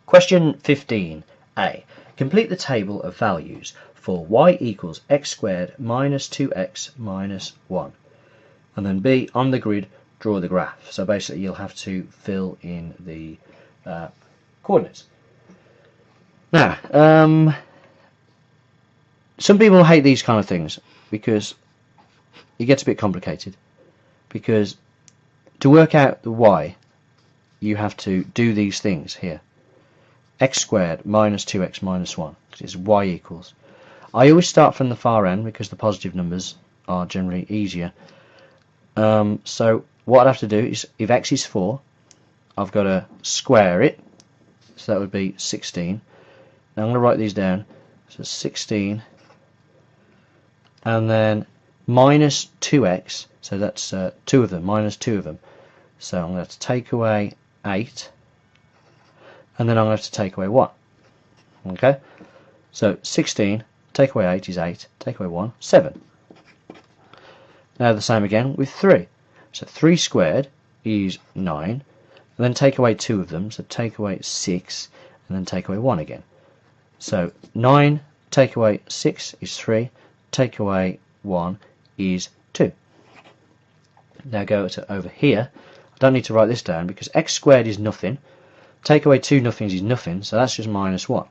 Question 15a. Complete the table of values for y equals x squared minus 2x minus 1. And then B, on the grid, draw the graph. So basically you'll have to fill in the coordinates. Now, some people hate these kind of things because it gets a bit complicated. Because to work out the y, you have to do these things here. X squared minus 2x minus 1, because it's y equals. I always start from the far end because the positive numbers are generally easier. So what I'd have to do is, if x is 4, I've got to square it, so that would be 16. Now I'm going to write these down. So 16, and then minus 2x, so that's 2 of them, minus 2 of them. So I'm going to have to take away 8, and then I'm going to have to take away 1. Okay, so 16, take away 8 is 8, take away 1, 7. Now the same again with 3. So 3 squared is 9, and then take away 2 of them, so take away 6, and then take away 1 again. So 9, take away 6 is 3, take away 1 is 2. Now go to over here. I don't need to write this down because x squared is nothing. Take away 2 nothings is nothing, so that's just minus 1.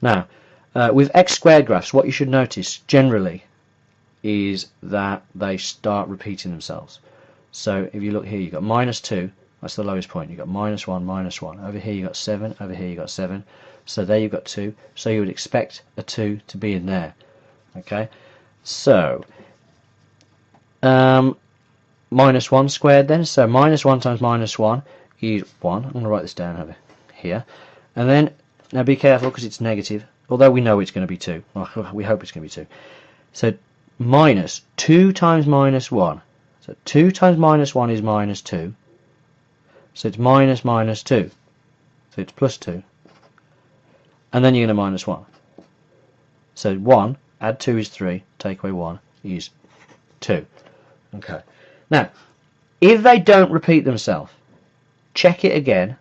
Now, with x squared graphs, what you should notice generally is that they start repeating themselves. So if you look here, you've got minus 2, that's the lowest point. You've got minus 1, minus 1. Over here you've got 7, over here you've got 7. So there you've got 2, so you would expect a 2 to be in there. Okay, so minus 1 squared then, so minus 1 times minus 1 is 1. I'm going to write this down over here. And then, now be careful because it's negative, although we know it's going to be 2. Well, we hope it's going to be 2. So minus 2 times minus 1. So 2 times minus 1 is minus 2. So it's minus minus 2. So it's plus 2. And then you're going to minus 1. So 1, add 2 is 3, take away 1 is 2. Okay. Now, if they don't repeat themselves, check it again.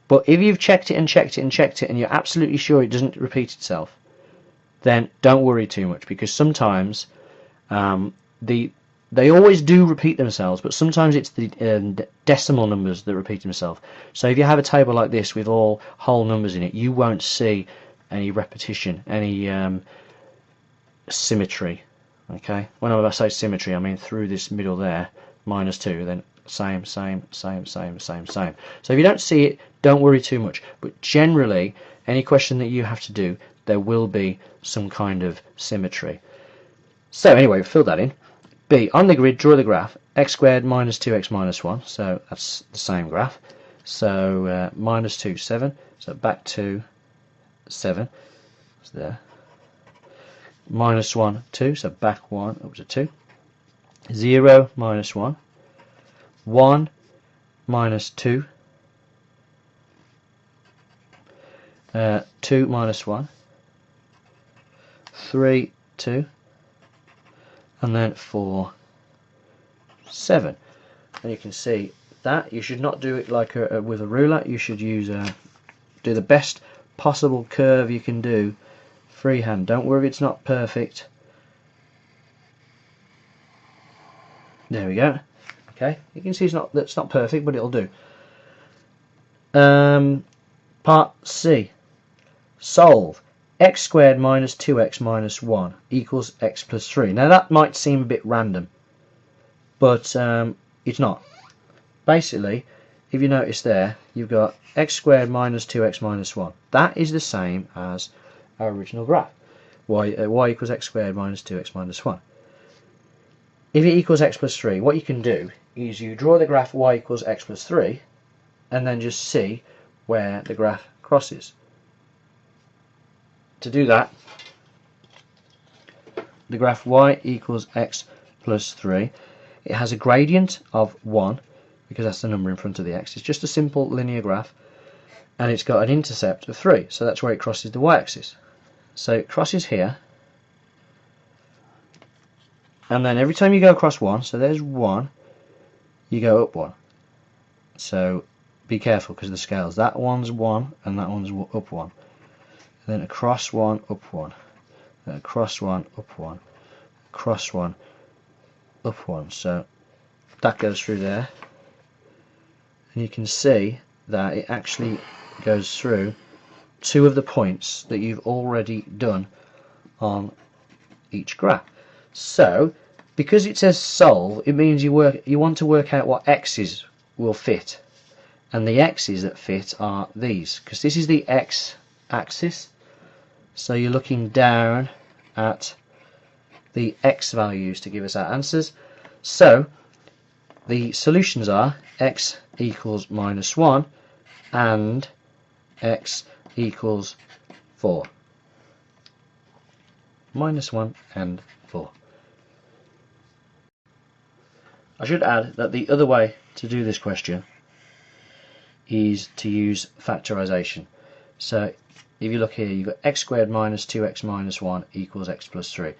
But if you've checked it and checked it and checked it and you're absolutely sure it doesn't repeat itself, then don't worry too much, because sometimes they always do repeat themselves, but sometimes it's the decimal numbers that repeat themselves. So if you have a table like this with all whole numbers in it, you won't see any repetition, any symmetry. Okay, when I say symmetry, I mean through this middle there, minus 2, then same. So if you don't see it, don't worry too much. But generally, any question that you have to do, there will be some kind of symmetry. So anyway, fill that in. B, on the grid, draw the graph, x squared minus 2x minus 1, so that's the same graph. So minus 2, 7, so back to 7, so there. Minus 1, 2, so back 1, up to 2. 0, minus 1. 1, minus 2. 2, minus 1. 3, 2. And then 4, 7. And you can see that you should not do it like with a ruler. You should use do the best possible curve you can do freehand. Don't worry if it's not perfect. There we go. Okay, you can see that's not perfect, but it'll do. Part C. Solve x squared minus 2x minus 1 equals x plus 3. Now that might seem a bit random, but it's not. Basically, if you notice there, you've got x squared minus 2x minus 1. That is the same as our original graph. Y equals x squared minus 2x minus 1. If it equals x plus 3, what you can do is you draw the graph y equals x plus 3 and then just see where the graph crosses. To do that, the graph y equals x plus 3, it has a gradient of 1 because that's the number in front of the x. It's just a simple linear graph, and it's got an intercept of 3, so that's where it crosses the y-axis. So it crosses here, and then every time you go across 1, so there's 1, you go up 1. So be careful because of the scales. That one's 1 and that one's up 1. Then across 1, up 1. Then across 1, up 1. Across 1, up 1. So that goes through there. And you can see that it actually goes through 2 of the points that you've already done on each graph. So because it says solve, it means you want to work out what x's will fit, and the x's that fit are these, because this is the x axis, so you're looking down at the x values to give us our answers. So the solutions are x equals -1 and x equals 4. -1 and 4. I should add that the other way to do this question is to use factorization. So if you look here, you've got x squared minus 2x minus 1 equals x plus 3.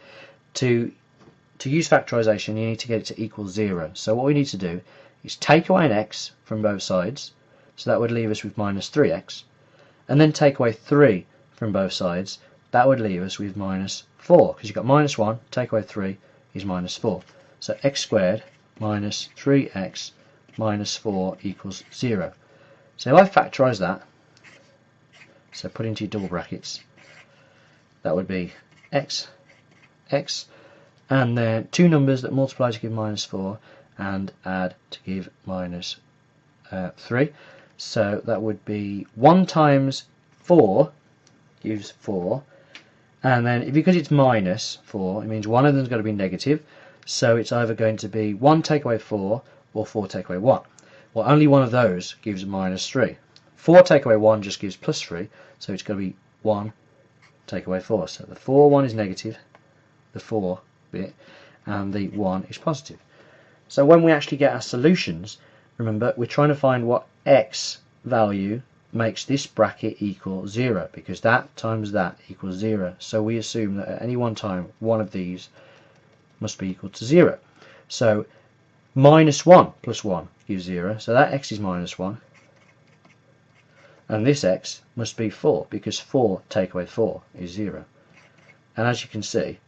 To use factorization, you need to get it to equal 0. So what we need to do is take away an x from both sides, so that would leave us with minus 3x, and then take away 3 from both sides, that would leave us with minus 4, because you've got minus 1, take away 3 is minus 4. So x squared minus 3x minus 4 equals 0. So if I factorise that, so put into your double brackets, that would be x, and then 2 numbers that multiply to give minus 4 and add to give minus 3. So that would be 1 times 4 gives 4, and then because it's minus 4, it means one of them's got to be negative, so it's either going to be 1 take away 4 or 4 take away 1. Well, only one of those gives minus 3. 4 take away 1 just gives plus 3, so it's going to be 1 take away 4. So the 4 one is negative, the 4 bit, and the 1 is positive. So when we actually get our solutions, remember we're trying to find what x value makes this bracket equal 0, because that times that equals 0. So we assume that at any one time one of these must be equal to 0. So minus 1 plus 1 gives 0, so that x is minus 1, and this x must be 4, because 4 take away 4 is 0. And as you can see,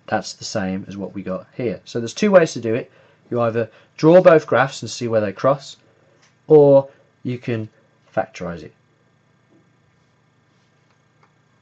that's the same as what we got here. So there's 2 ways to do it. You either draw both graphs and see where they cross, or you can factorize it.